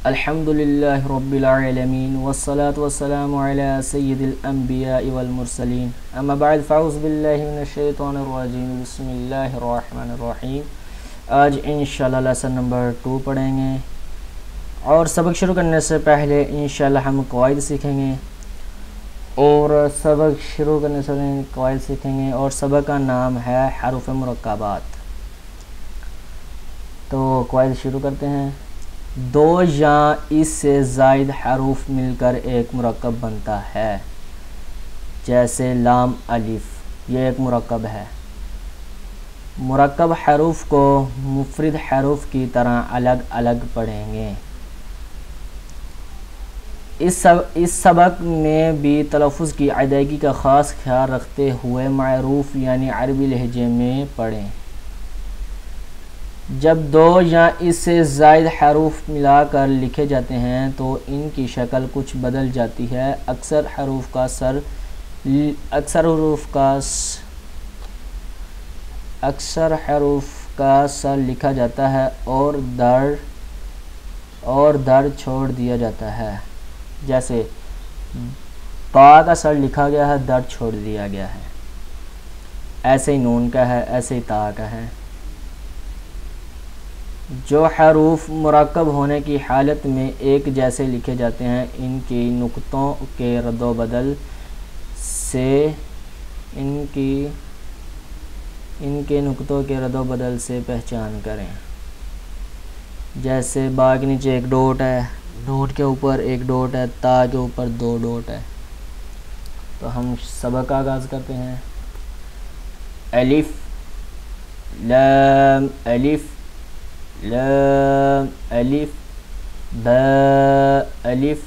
अल्हम्दुलिल्लाहि रब्बिल आलमीन वस्सलातु वस्सलामु अला सय्यिदिल अंबिया वल मुरसलीन अम्मा बाद फ़अऊज़ु बिल्लाहि मिनश शैतानिर रजीम बिस्मिल्लाहिर रहमानिर रहीम। आज इंशाअल्लाह लेसन नंबर 2 पढ़ेंगे और सबक शुरू करने से पहले इंशाअल्लाह हम क़वाइद सीखेंगे और सबक का नाम है हरूफ़ मुरक्कबात। तो क़वाइद शुरू करते हैं। दो या इससे ज़ायद हरूफ मिलकर एक मुरक्कब बनता है, जैसे लाम अलिफ, ये एक मुरक्कब है। मुरक्कब हरूफ को मुफरद हरूफ की तरह अलग अलग पढ़ेंगे। इस सबक में भी तलफ़्फ़ुज़ की अदायगी का ख़ास ख्याल रखते हुए मारूफ यानी अरबी लहजे में पढ़ें। जब दो या इससे ज़ायद हरूफ मिलाकर लिखे जाते हैं तो इनकी शक्ल कुछ बदल जाती है। अक्सर हरूफ का सर लिखा जाता है और दर छोड़ दिया जाता है। जैसे ता का सर लिखा गया है, दर छोड़ दिया गया है। ऐसे ही नून का है, ऐसे ही ता का है। जो हरूफ मुरक्कब होने की हालत में एक जैसे लिखे जाते हैं, इनकी नुक्तों के रद्दोबदल से पहचान करें। जैसे बा के नीचे एक डॉट है, डॉट के ऊपर एक डॉट है, ता के ऊपर दो डॉट है। तो हम सबक का आगाज़ करते हैं। अलिफ लाम अलिफ लाम अलिफ बा अलिफ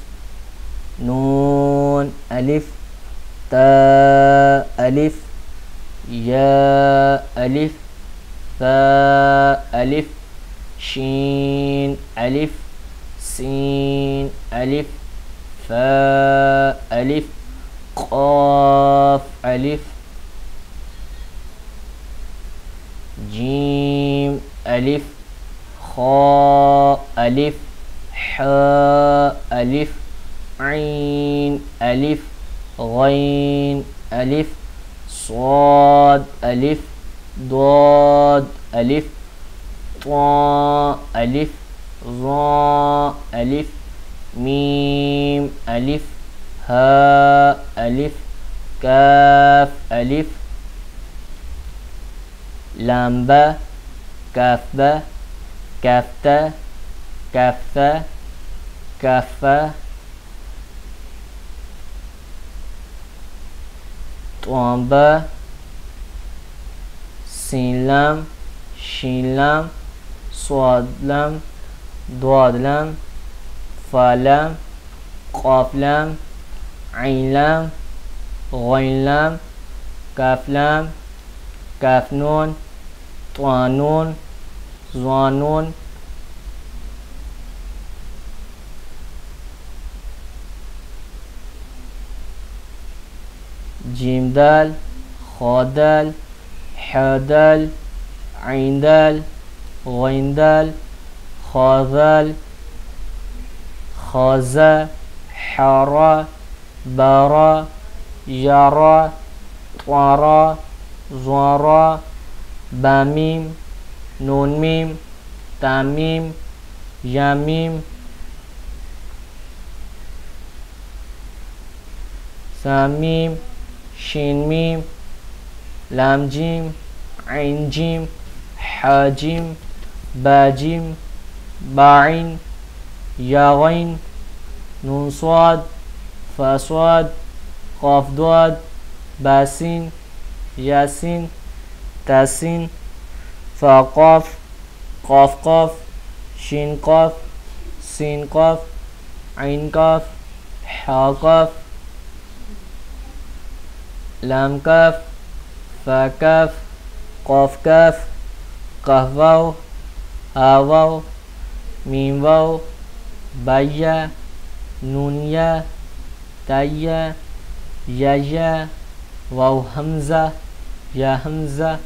नून अलिफ ता अलिफ या अलिफ ता अलिफ शीन अलिफ सीन अलिफ फा अलिफ क़ाफ अलिफ जीम अलिफ खा अलिफ हा अलिफ ऐन अलिफ गैन अलिफ स्वाद अलिफ दाद अलिफ ता अलिफ ज़ा अलिफ मीम अलिफ हा अलिफ काफ अलिफ लाम बा काफ बा काफ्ता काफ़ा काफ़ा तौबा सीन शीन लाम स्वाद लाम दाद लाम फा लाम क़ाफ लाम ऐन लाम गैन लाम काफ लाम काफ नून ता नून ज़ा नून जीम दाल खा दाल हा दाल ऐन दाल गैन दाल खा दाल खाज़ा हरा बारा यारा तारा ज़ारा बामीम नून मीम तामीम यामीम सामीम शीन मीम लाम जीम ऐन जीम हाजिम बाजिम बाइन यागैन नून स्वाद फा स्वाद क़ाफ दाद बासिन यासिन तासिन फा क़ाफ क़ाफ क़ाफ शीन क़ाफ सीन क़ाफ ऐन क़ाफ हा क़ाफ लाम काफ फा काफ क़ाफ काफ क़ाफ वाव हा वाव मीम वाव बाया नून या ताया या वाव हमज़ा या हमज़ा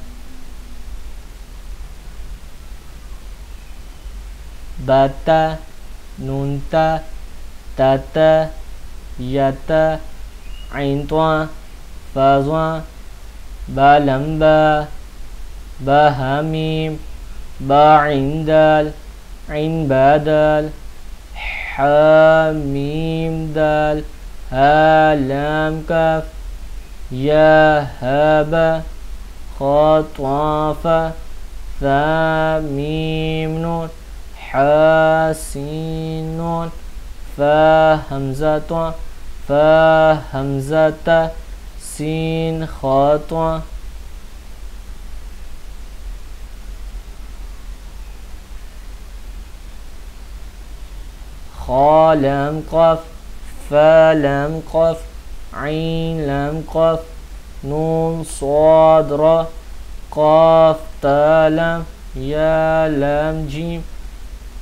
बाता नून ता ता यता ऐन त्वा फाज़वा बा लंबा बा हामीम बा इंदल ऐन बादल हामीम दाल हा लाम काफ या हाबा खा त्वाफा सा मीम नून हा सीन नून फा हमज़ा त्वा फा हमज़ा ता सीन खा त्वा खा लाम क़ाफ फा लाम क़ाफ ऐन लाम क़ाफ नून स्वाद रा क़ाफ ता लाम या लाम जीम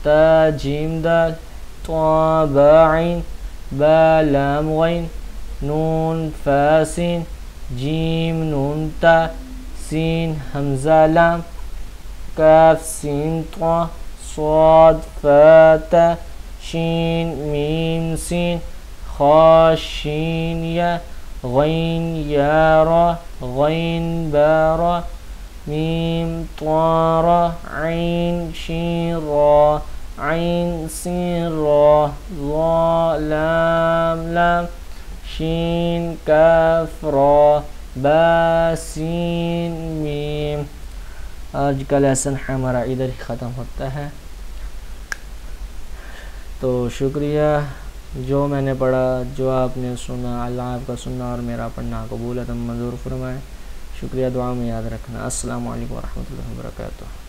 ता जीम दाल त्वा बा ऐन बा लाम गैन नून फा सीन जीम नून ता सीन हमज़ा लाम काफ सीन त्वा स्वाद फा ता शीन मीम सीन खा शीन या गैन या रा गैन बा रा मीम त्वा रा ऐन शीन रा ऐन सीन रा ज़ा लाम लाम शीन काफ रा बा सीन मीम। आज का लेसन हमारा इधर ही ख़त्म होता है। तो शुक्रिया जो मैंने पढ़ा, जो आपने सुना, अल्लाह आपका सुनना और मेरा पढ़ना कबूल मंजूर फरमाए। शुक्रिया, दुआ में याद रखना। अस्सलामु अलैकुम व रहमतुल्लाहि व बरकातुहू।